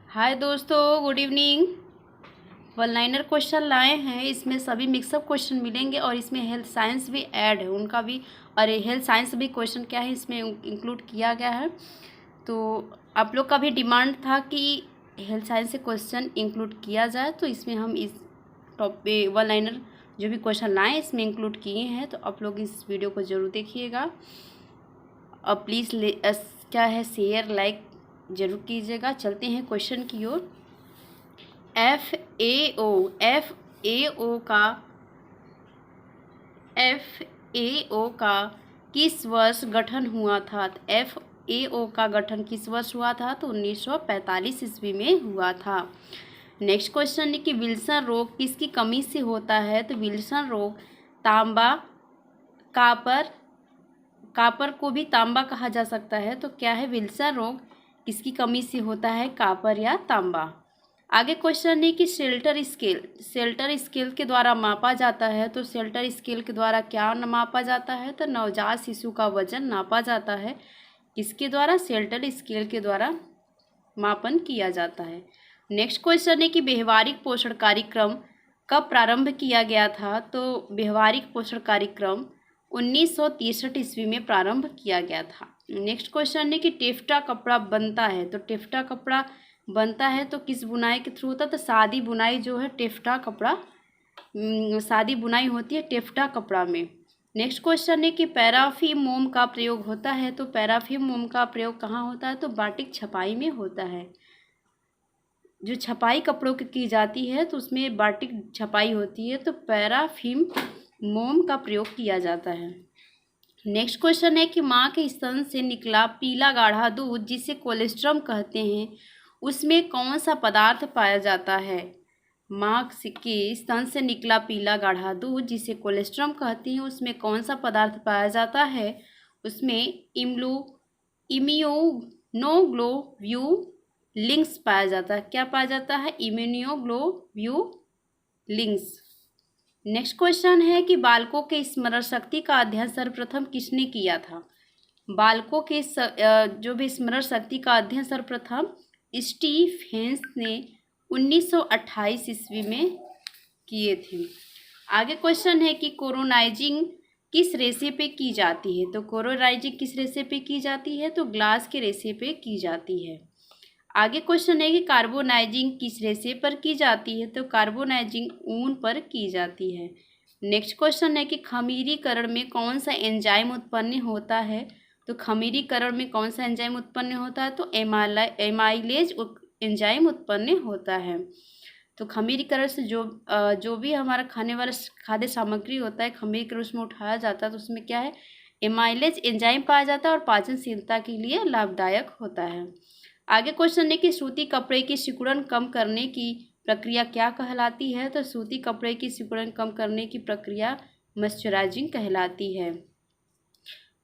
हाय दोस्तों, good evening. One liner question लाए हैं। इसमें सभी मिक्सअप क्वेश्चन मिलेंगे और इसमें हेल्थ साइंस भी ऐड है, उनका भी। और हेल्थ साइंस भी क्वेश्चन क्या है इसमें इंक्लूड किया गया है। तो आप लोग का भी डिमांड था कि हेल्थ साइंस से क्वेश्चन इंक्लूड किया जाए, तो इसमें हम इस टॉपिक वन लाइनर जो भी क्वेश्चन लाए इसमें इंक्लूड किए हैं। तो आप लोग इस वीडियो को ज़रूर देखिएगा और प्लीज़ क्या है शेयर लाइक ज़रूर कीजिएगा। चलते हैं क्वेश्चन की ओर। FAO का किस वर्ष गठन हुआ था? FAO का गठन किस वर्ष हुआ था? तो 1945 ईस्वी में हुआ था। नेक्स्ट क्वेश्चन है कि विल्सन रोग किसकी कमी से होता है? तो विल्सन रोग तांबा, कापर को भी तांबा कहा जा सकता है। तो क्या है विल्सन रोग किसकी कमी से होता है? कापर या तांबा। आगे क्वेश्चन है कि शेल्टर स्केल के द्वारा मापा जाता है। तो शेल्टर स्केल के द्वारा क्या मापा जाता है? तो नवजात शिशु का वजन नापा जाता है। किसके द्वारा? शेल्टर स्केल के द्वारा मापन किया जाता है। नेक्स्ट क्वेश्चन है कि व्यवहारिक पोषण कार्यक्रम कब प्रारंभ किया गया था? तो व्यवहारिक पोषण कार्यक्रम 1963 ईस्वी में प्रारंभ किया गया था। नेक्स्ट क्वेश्चन है कि टेफ्टा कपड़ा बनता है। तो टेफ्टा कपड़ा बनता है तो किस बुनाई के थ्रू होता है? तो सादी बुनाई जो है टेफ्टा कपड़ा, सादी बुनाई होती है टेफ्टा कपड़ा में। नेक्स्ट क्वेश्चन है कि पैराफिन मोम का प्रयोग होता है। तो पैराफिन मोम का प्रयोग कहाँ होता है? तो बाटिक छपाई में होता है। जो छपाई कपड़ों की जाती है तो उसमें बाटिक छपाई होती है, तो पैराफिन मोम का प्रयोग किया जाता है। नेक्स्ट क्वेश्चन है कि माँ के स्तन से निकला पीला गाढ़ा दूध जिसे कोलेस्ट्रम कहते हैं, उसमें कौन सा पदार्थ पाया जाता है? माँ के स्तन से निकला पीला गाढ़ा दूध जिसे कोलेस्ट्रम कहते हैं, उसमें कौन सा पदार्थ पाया जाता है? उसमें इम्यूनोग्लोब्यूलिन्स पाया जाता है। क्या पाया जाता है? इम्यूनोग्लोब्यूलिन्स। नेक्स्ट क्वेश्चन है कि बालकों के स्मरण शक्ति का अध्ययन सर्वप्रथम किसने किया था? बालकों के जो भी स्मरण शक्ति का अध्ययन सर्वप्रथम स्टीफेंस ने 1928 ईस्वी में किए थे। आगे क्वेश्चन है कि कोरोनाइजिंग किस रेशे पे की जाती है? तो कोरोनाइजिंग किस रेशे पे की जाती है? तो ग्लास के रेशे पे की जाती है। आगे क्वेश्चन है कि कार्बोनाइजिंग किस रेशे पर की जाती है? तो कार्बोनाइजिंग ऊन पर की जाती है। नेक्स्ट क्वेश्चन है कि खमीरीकरण में कौन सा एंजाइम उत्पन्न होता है? तो खमीरीकरण में कौन सा एंजाइम उत्पन्न होता है? तो एमाइलेज एंजाइम उत्पन्न होता है। तो खमीरीकरण से जो भी हमारा खाने वाला खाद्य सामग्री होता है, खमीरीकरण उसमें उठाया जाता है, तो उसमें क्या है? एमाइलेज एंजाइम पाया जाता है और पाचनशीलता के लिए लाभदायक होता है। आगे क्वेश्चन है कि सूती कपड़े की सिकुड़न कम करने की प्रक्रिया क्या कहलाती है? तो सूती कपड़े की सिकुड़न कम करने की प्रक्रिया मॉइस्चराइजिंग कहलाती है।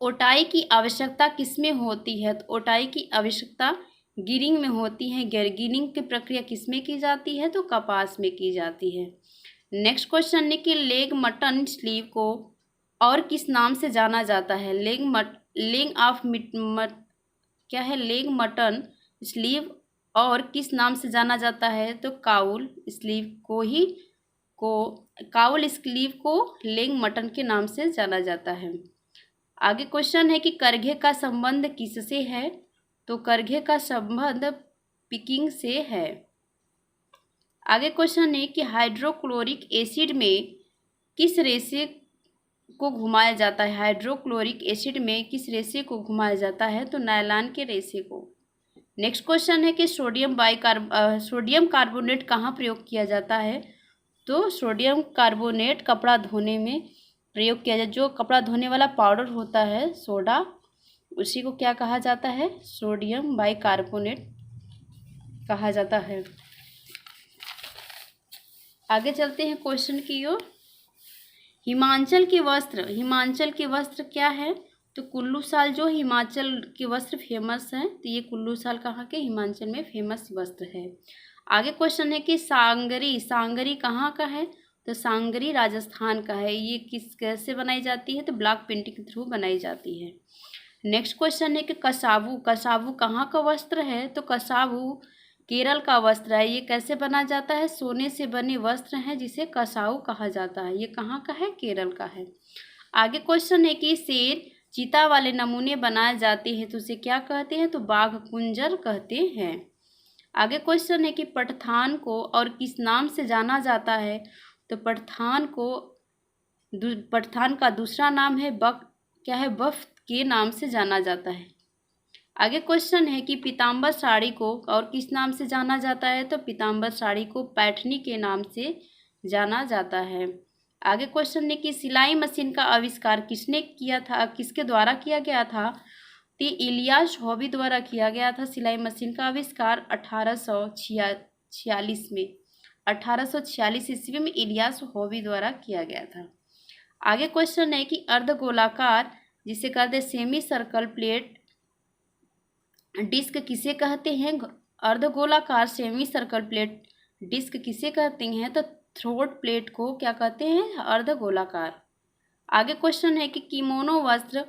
ओटाई की आवश्यकता किसमें होती है? तो ओटाई की आवश्यकता गिरिंग में होती है। गिरिंग की प्रक्रिया किसमें की जाती है? तो कपास में की जाती है। नेक्स्ट क्वेश्चन है कि लेग मटन स्लीव को और किस नाम से जाना जाता है? लेग मटन स्लीव और किस नाम से जाना जाता है? तो काउल स्लीव को लेग मटन के नाम से जाना जाता है। आगे क्वेश्चन है कि करघे का संबंध किससे है? तो करघे का संबंध पिकिंग से है। आगे क्वेश्चन है कि हाइड्रोक्लोरिक एसिड में किस रेशे को घुमाया जाता है? हाइड्रोक्लोरिक एसिड में किस रेशे को घुमाया जाता है? तो नायलॉन के रेशे को। नेक्स्ट क्वेश्चन है कि सोडियम कार्बोनेट कहाँ प्रयोग किया जाता है? तो सोडियम कार्बोनेट कपड़ा धोने में प्रयोग किया जाता है। जो कपड़ा धोने वाला पाउडर होता है सोडा, उसी को क्या कहा जाता है? सोडियम बाइकार्बोनेट कहा जाता है। आगे चलते हैं क्वेश्चन की ओर। हिमाचल के वस्त्र क्या है? तो कुल्लू शाल जो हिमाचल के वस्त्र फेमस हैं, तो ये कुल्लू शाल कहाँ के? हिमाचल में फेमस वस्त्र है। आगे क्वेश्चन है कि सांगरी कहाँ का है? तो सांगरी राजस्थान का है। ये कैसे बनाई जाती है? तो ब्लॉक प्रिंटिंग के थ्रू बनाई जाती है। नेक्स्ट क्वेश्चन है कि कसावू कहाँ का वस्त्र है? तो कसावू केरल का वस्त्र है, ये कैसे बना जाता है? सोने से बने वस्त्र हैं जिसे कसाऊ कहा जाता है। ये कहाँ का है? केरल का है। आगे क्वेश्चन है कि शेर चीता वाले नमूने बनाए जाते हैं तो उसे क्या कहते हैं? तो बाघ कुंजर कहते हैं। आगे क्वेश्चन है कि पठान को और किस नाम से जाना जाता है? तो पठान का दूसरा नाम है वफ़्द के नाम से जाना जाता है। आगे क्वेश्चन है कि पीताम्बर साड़ी को और किस नाम से जाना जाता है? तो पीताम्बर साड़ी को पैठनी के नाम से जाना जाता है। आगे क्वेश्चन है कि सिलाई मशीन का आविष्कार किसने किया था, किसके द्वारा किया गया था? तो इलियास हॉबी द्वारा किया गया था सिलाई मशीन का आविष्कार 1846 में। 1846 ईस्वी में इलियास हॉबी द्वारा किया गया था। आगे क्वेश्चन है कि अर्धगोलाकार जिसे कहते हैं सेमी सर्कल प्लेट डिस्क किसे कहते हैं? अर्धगोलाकार सेमी सर्कल प्लेट डिस्क किसे कहते हैं? तो थ्रोट प्लेट को क्या कहते हैं? अर्धगोलाकार। आगे क्वेश्चन है कि किमोनो वस्त्र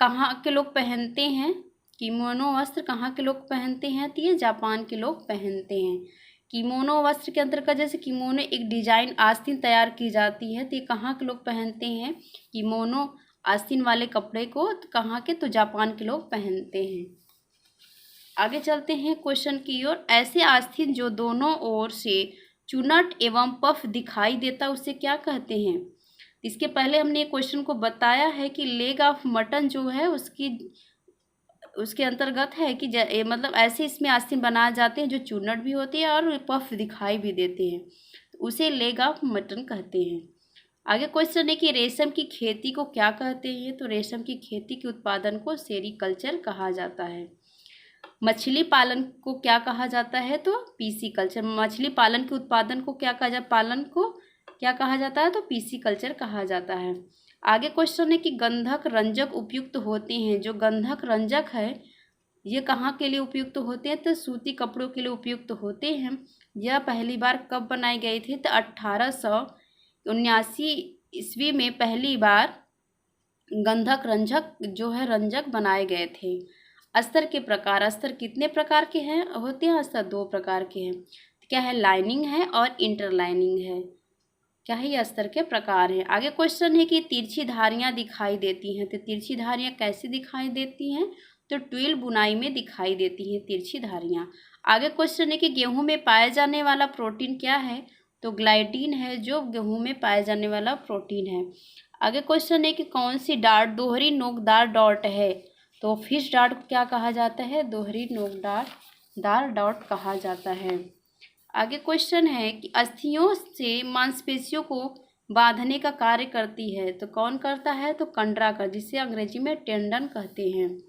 कहाँ के लोग पहनते हैं? किमोनो वस्त्र कहाँ के लोग पहनते हैं? तो ये जापान के लोग पहनते हैं। किमोनो वस्त्र के अंतर्गत जैसे किमोनो एक डिजाइन आस्तीन तैयार की जाती है, तो ये कहाँ के लोग पहनते हैं? किमोनो आस्तीन वाले कपड़े को कहाँ के? तो जापान के लोग पहनते हैं। आगे चलते हैं क्वेश्चन की ओर। ऐसे आस्तीन जो दोनों ओर से चुनट एवं पफ दिखाई देता उसे क्या कहते हैं? इसके पहले हमने क्वेश्चन को बताया है कि लेग ऑफ मटन जो है उसके अंतर्गत है कि मतलब ऐसे इसमें आस्तीन बनाए जाते हैं जो चुनट भी होती है और पफ दिखाई भी देते हैं, तो उसे लेग ऑफ मटन कहते हैं। आगे क्वेश्चन है कि रेशम की खेती को क्या कहते हैं? तो रेशम की खेती के उत्पादन को सेरीकल्चर कहा जाता है। मछली पालन को क्या कहा जाता है? तो पीसी कल्चर। मछली पालन के उत्पादन को क्या कहा जाता है? पालन को क्या कहा जाता है? तो पीसी कल्चर कहा जाता है। आगे क्वेश्चन है कि गंधक रंजक उपयुक्त होते हैं। जो गंधक रंजक है ये कहाँ के लिए उपयुक्त होते हैं? तो सूती कपड़ों के लिए उपयुक्त होते हैं। यह पहली बार कब बनाए गए थे? तो 1879 ईस्वी में पहली बार गंधक रंजक जो है रंजक बनाए गए थे। अस्तर के प्रकार, अस्तर कितने प्रकार के हैं होते हैं? अस्तर 2 प्रकार के हैं। क्या है? लाइनिंग है और इंटरलाइनिंग है। क्या है? ये अस्तर के प्रकार हैं। आगे क्वेश्चन है कि तिरछी धारियां दिखाई देती हैं। तो तिरछी धारियां कैसे दिखाई देती हैं? तो ट्विल बुनाई में दिखाई देती हैं तिरछी धारियां। आगे क्वेश्चन है कि गेहूं में पाए जाने वाला प्रोटीन क्या है? तो ग्लाइटीन है जो गेहूं में पाए जाने वाला प्रोटीन है। आगे क्वेश्चन है कि कौन सी डाट दोहरी नोकदार डॉट है? तो फिश डाट को क्या कहा जाता है? दोहरी नोकदार डॉट कहा जाता है। आगे क्वेश्चन है कि अस्थियों से मांसपेशियों को बांधने का कार्य करती है। तो कौन करता है? तो कंडराकर, जिसे अंग्रेजी में टेंडन कहते हैं।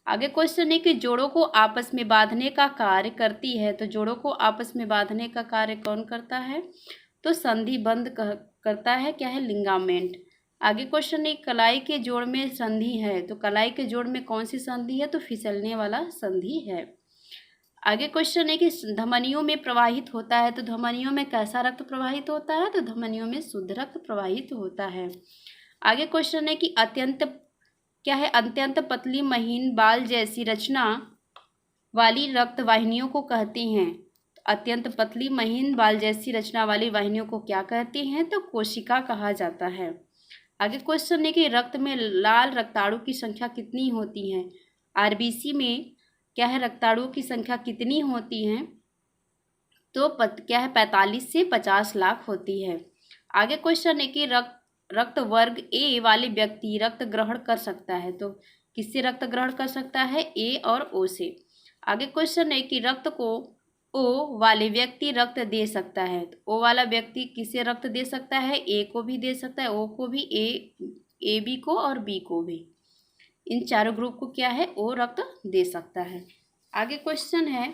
आगे क्वेश्चन है कि जोड़ों को आपस में बांधने का कार्य करती है। तो जोड़ों को आपस में बांधने का कार्य कौन करता है? तो संधि बंध करता है। क्या है? लिगामेंट। आगे क्वेश्चन है कलाई के जोड़ में संधि है। तो कलाई के जोड़ में कौन सी संधि है? तो फिसलने वाला संधि है। आगे क्वेश्चन है कि धमनियों में प्रवाहित होता है। तो धमनियों में कैसा रक्त प्रवाहित होता है? तो धमनियों में शुद्ध रक्त प्रवाहित होता है। आगे क्वेश्चन है कि अत्यंत पतली महीन बाल जैसी रचना वाली रक्त वाहिनियों को कहते हैं। अत्यंत पतली महीन बाल जैसी रचना वाली वाहिनियों को क्या कहते हैं? तो कोशिका कहा जाता है। आगे क्वेश्चन है कि रक्त में लाल रक्ताणु की संख्या कितनी होती है? आरबीसी में क्या है? रक्ताणुओं की संख्या कितनी होती है? तो क्या है? 45 से 50 लाख होती है। आगे क्वेश्चन है कि रक्त वर्ग ए वाले व्यक्ति रक्त ग्रहण कर सकता है। तो किससे रक्त ग्रहण कर सकता है? ए और ओ से। आगे क्वेश्चन है कि रक्त को ओ वाले व्यक्ति रक्त दे सकता है। तो ओ वाला व्यक्ति किसे रक्त दे सकता है? ए को भी दे सकता है, ओ को भी, ए बी को और बी को भी। इन चारों ग्रुप को क्या है? ओ रक्त दे सकता है। आगे क्वेश्चन है,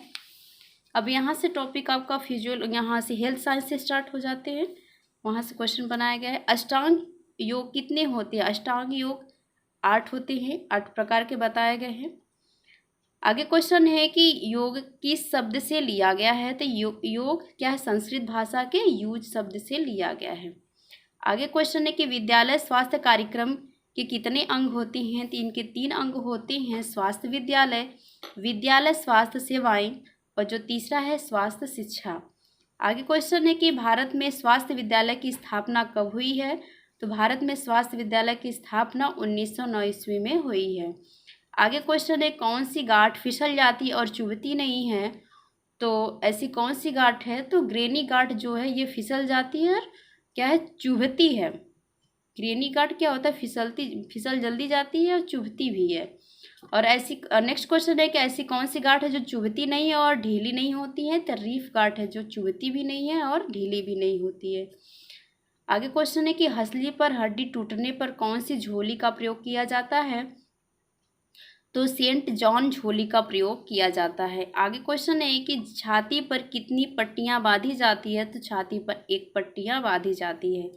अब यहाँ से टॉपिक आपका यहाँ से हेल्थ साइंस से स्टार्ट हो जाते हैं। वहाँ से क्वेश्चन बनाया गया है। अष्टांग योग कितने होते हैं? अष्टांग योग 8 होते हैं, 8 प्रकार के बताए गए हैं। आगे क्वेश्चन है कि योग किस शब्द से लिया गया है? तो योग क्या है? संस्कृत भाषा के यूज शब्द से लिया गया है। आगे क्वेश्चन है कि विद्यालय स्वास्थ्य कार्यक्रम के कितने अंग होते हैं? तो इनके 3 अंग होते हैं। स्वास्थ्य विद्यालय, विद्यालय स्वास्थ्य सेवाएं और जो तीसरा है स्वास्थ्य शिक्षा। आगे क्वेश्चन है कि भारत में स्वास्थ्य विद्यालय की स्थापना कब हुई है? तो भारत में स्वास्थ्य विद्यालय की स्थापना 1909 ईस्वी में हुई है। आगे क्वेश्चन है कौन सी गांठ फिसल जाती और चुभती नहीं है? तो ऐसी कौन सी गांठ है? तो ग्रेनी गांठ जो है ये फिसल जाती है और क्या है, चुभती है। ग्रेनी गांठ क्या होता है, फिसल जल्दी जाती है और चुभती भी है। और ऐसी नेक्स्ट क्वेश्चन है कि ऐसी कौन सी गांठ है जो चुभती नहीं है और ढीली नहीं होती है? तो रीफ गांठ है जो चुभती भी नहीं है और ढीली भी नहीं होती है। आगे क्वेश्चन है कि हंसली पर हड्डी टूटने पर कौन सी झोली का प्रयोग किया जाता है? तो सेंट जॉन झोली का प्रयोग किया जाता है। आगे क्वेश्चन है कि छाती पर कितनी पट्टियां बांधी जाती है? तो छाती पर एक पट्टियां बांधी जाती है।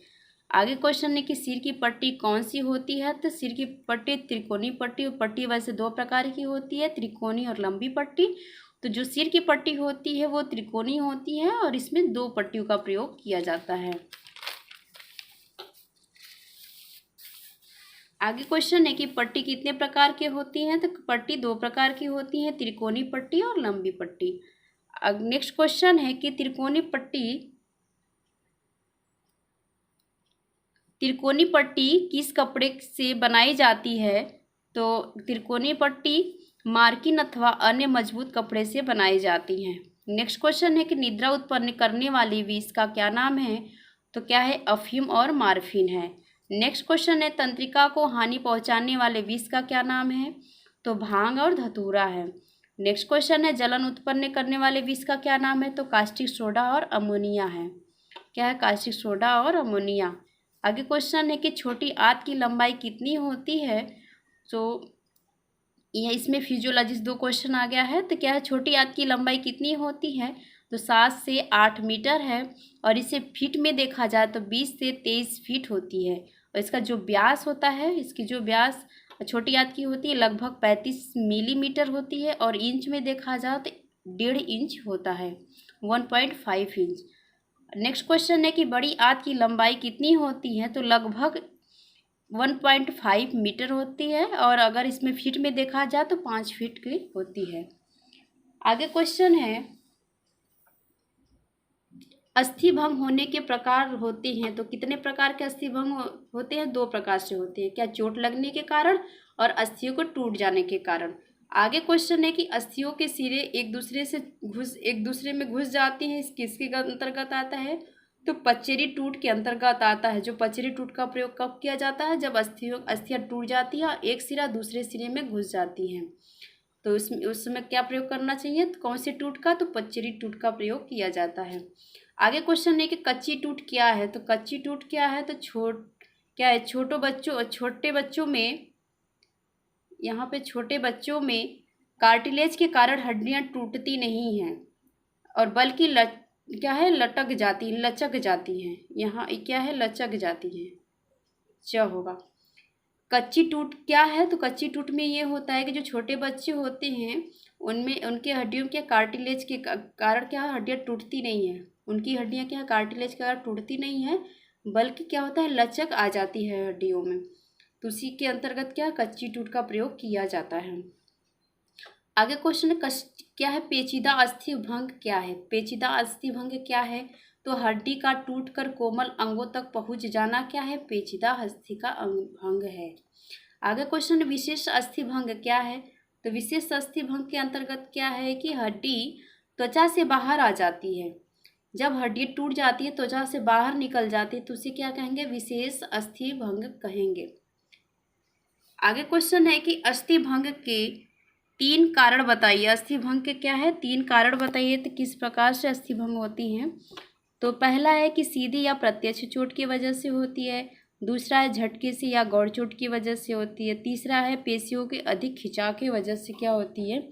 आगे क्वेश्चन है कि सिर की पट्टी कौन सी होती है? तो सिर की पट्टी त्रिकोणीय पट्टी, और पट्टी वैसे दो प्रकार की होती है, त्रिकोणीय और लंबी पट्टी। तो जो सिर की पट्टी होती है वो त्रिकोणीय होती है और इसमें दो पट्टियों का प्रयोग किया जाता है। आगे क्वेश्चन है कि पट्टी कितने प्रकार के होती हैं? तो पट्टी दो प्रकार की होती हैं, त्रिकोणीय पट्टी और लंबी पट्टी। नेक्स्ट क्वेश्चन है कि त्रिकोणीय पट्टी किस कपड़े से बनाई जाती है? तो त्रिकोणीय पट्टी मार्किन अथवा अन्य मजबूत कपड़े से बनाई जाती हैं। नेक्स्ट क्वेश्चन है कि निद्रा उत्पन्न करने वाली विष का क्या नाम है? तो क्या है, अफीम और मार्फिन है। नेक्स्ट क्वेश्चन है तंत्रिका को हानि पहुंचाने वाले विष का क्या नाम है? तो भांग और धतूरा है। नेक्स्ट क्वेश्चन है जलन उत्पन्न करने वाले विष का क्या नाम है? तो कास्टिक सोडा और अमोनिया है। क्या है, कास्टिक सोडा और अमोनिया। आगे क्वेश्चन है कि छोटी आंत की लंबाई कितनी होती है? तो यह इसमें फिजियोलॉजिस्ट दो क्वेश्चन आ गया है। तो क्या है, छोटी आंत की लंबाई कितनी होती है? तो 7 से 8 मीटर है। और इसे फीट में देखा जाए तो 20 से 23 फीट होती है। और इसका जो व्यास होता है, इसकी जो व्यास छोटी आंत की होती है लगभग 35 मिलीमीटर होती है। और इंच में देखा जाए तो 1.5 इंच होता है, 1.5 इंच। नेक्स्ट क्वेश्चन है कि बड़ी आंत की लंबाई कितनी होती है? तो लगभग 1.5 मीटर होती है। और अगर इसमें फीट में देखा जाए तो 5 फीट की होती है। आगे क्वेश्चन है अस्थि भंग होने के प्रकार होते हैं। तो कितने प्रकार के अस्थि भंग होते हैं? 2 प्रकार से होते हैं। क्या, चोट लगने के कारण और अस्थियों को टूट जाने के कारण। आगे क्वेश्चन है कि अस्थियों के सिरे एक दूसरे में घुस जाती हैं, किसके अंतर्गत आता है? तो पचेरी टूट के अंतर्गत आता है। जो पचेरी टूट का प्रयोग कब किया जाता है? जब अस्थियां टूट जाती है और एक सिरा दूसरे सिरे में घुस जाती हैं। तो उस समय क्या प्रयोग करना चाहिए? तो कौन से टूट का? तो पचेरी टूट का प्रयोग किया जाता है। आगे क्वेश्चन है कि कच्ची टूट क्या है? तो कच्ची टूट क्या है? तो छोटे बच्चों में, यहाँ पे छोटे बच्चों में कार्टिलेज के कारण हड्डियां टूटती नहीं हैं और बल्कि लचक जाती हैं। यहाँ क्या है, लचक जाती हैं। होगा। कच्ची टूट क्या है? तो कच्ची टूट में ये होता है कि जो छोटे बच्चे होते हैं उनमें उनके हड्डियों के कार्टिलेज के कारण क्या हड्डियाँ टूटती नहीं है। उनकी हड्डियाँ क्या कार्टिलेज के कारण टूटती नहीं है, बल्कि क्या होता है, लचक आ जाती है हड्डियों में। तो उसी के अंतर्गत क्या, कच्ची टूट का प्रयोग किया जाता है। आगे क्वेश्चन क्या है, पेचीदा अस्थि भंग क्या है? पेचीदा अस्थि भंग क्या है? तो हड्डी का टूटकर कोमल अंगों तक पहुंच जाना क्या है? पेचीदा अस्थि का भंग है। आगे क्वेश्चन विशेष अस्थि भंग क्या है? तो विशेष अस्थि भंग के अंतर्गत क्या है कि हड्डी त्वचा से बाहर आ जाती है। जब हड्डी टूट जाती है, त्वचा से बाहर निकल जाती है, तो उसे क्या कहेंगे? विशेष अस्थि भंग कहेंगे। आगे क्वेश्चन है कि अस्थि भंग के 3 कारण बताइए। अस्थि भंग के क्या है, 3 कारण बताइए। तो किस प्रकार से अस्थि भंग होती हैं? तो पहला है कि सीधी या प्रत्यक्ष चोट की वजह से होती है। दूसरा है झटके से या गौड़ चोट की वजह से होती है। तीसरा है पेशियों के अधिक खिंचाव की वजह से क्या होती है?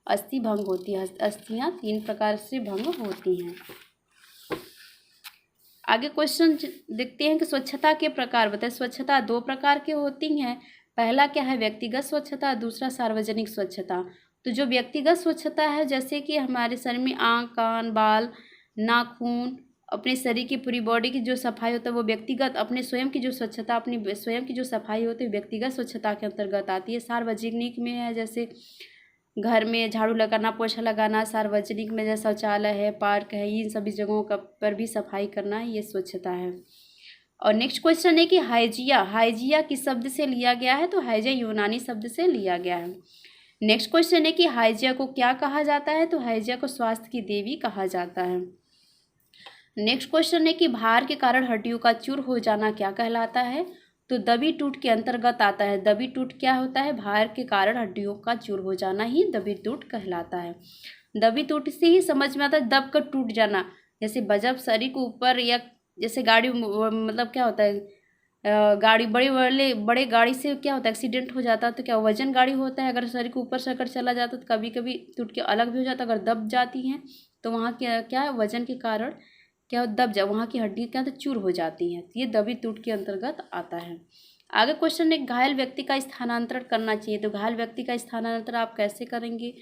अस्थि भंग होती है। अस्थियां 3 प्रकार से भंग होती हैं। आगे क्वेश्चन देखते हैं कि स्वच्छता के प्रकार बताएं। स्वच्छता 2 प्रकार की होती हैं। पहला क्या है, व्यक्तिगत स्वच्छता, दूसरा सार्वजनिक स्वच्छता। तो जो व्यक्तिगत स्वच्छता है, जैसे कि हमारे शरीर में आँख, कान, बाल, नाखून, अपने शरीर की पूरी बॉडी की जो सफाई होता है वो व्यक्तिगत, अपने स्वयं की जो स्वच्छता, अपनी स्वयं की जो सफाई होती है व्यक्तिगत स्वच्छता के अंतर्गत आती है। सार्वजनिक में है जैसे घर में झाड़ू लगाना, पोछा लगाना, सार्वजनिक में जैसे शौचालय है, पार्क है, इन सभी जगहों का पर भी सफाई करना, ये स्वच्छता है। और नेक्स्ट क्वेश्चन है कि हाइजिया, हाइजिया किस शब्द से लिया गया है? तो हाइजिया यूनानी शब्द से लिया गया है। नेक्स्ट क्वेश्चन है कि हाइजिया को क्या कहा जाता है? तो हाइजिया को स्वास्थ्य की देवी कहा जाता है। नेक्स्ट क्वेश्चन है कि भार के कारण हड्डियों का चूर हो जाना क्या कहलाता है? तो दबी टूट के अंतर्गत आता है। दबी टूट क्या होता है? भार के कारण हड्डियों का चूर हो जाना ही दबी टूट कहलाता है। दबी टूट से ही समझ में आता है दब कर टूट जाना, जैसे जब शरीर के ऊपर या जैसे गाड़ी मतलब क्या होता है, गाड़ी बड़े गाड़ी से क्या होता है, एक्सीडेंट हो जाता है तो क्या वजन गाड़ी होता है, अगर शरीर के ऊपर से अगर चला जाता है तो कभी कभी टूट के अलग भी हो जाता है। अगर दब जाती हैं तो वहाँ क्या वजन के कारण क्या दब जा वहाँ की हड्डी क्या तो चूर हो जाती हैं, तो ये दबी टूट के अंतर्गत आता है। आगे क्वेश्चन है घायल व्यक्ति का स्थानांतरण करना चाहिए। तो घायल व्यक्ति का स्थानांतरण आप कैसे करेंगे?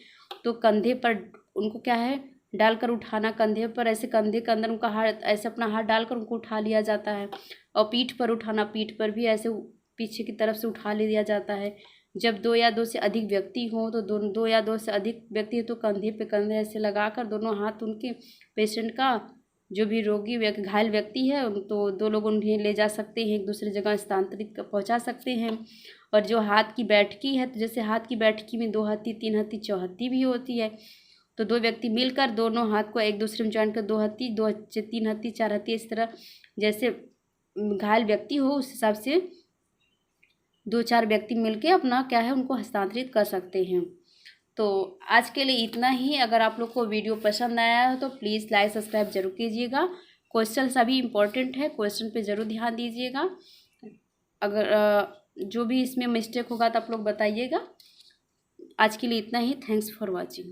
तो कंधे पर उनको क्या है डालकर उठाना, कंधे पर ऐसे कंधे के अंदर उनका हाथ ऐसे अपना हाथ डालकर उनको उठा लिया जाता है। और पीठ पर उठाना, पीठ पर भी ऐसे पीछे की तरफ से उठा लिया जाता है। जब 2 या 2 से अधिक व्यक्ति हों तो 2 या 2 से अधिक व्यक्ति हो तो कंधे पे कंधे ऐसे लगाकर दोनों हाथ उनके पेशेंट का जो भी रोगी घायल व्यक्ति है तो 2 लोग उन्हें ले जा सकते हैं, एक दूसरी जगह स्थानांतरित पहुंचा सकते हैं। और जो हाथ की बैठकी है तो जैसे हाथ की बैठकी में 2 हत्थी, 3 हत्थी, चौहत्ती भी होती है, तो 2 व्यक्ति मिलकर दोनों हाथ को एक दूसरे में ज्वाइन कर 2 हत्थी, 2 3 हत्थी, 4 हत्थी, इस तरह जैसे घायल व्यक्ति हो उस हिसाब से 2-4 व्यक्ति मिलके अपना क्या है उनको हस्तांतरित कर सकते हैं। तो आज के लिए इतना ही। अगर आप लोग को वीडियो पसंद आया हो तो प्लीज़ लाइक सब्सक्राइब जरूर कीजिएगा। क्वेश्चन सभी इम्पोर्टेंट है, क्वेश्चन पे ज़रूर ध्यान दीजिएगा। अगर जो भी इसमें मिस्टेक होगा तो आप लोग बताइएगा। आज के लिए इतना ही। Thanks for watching.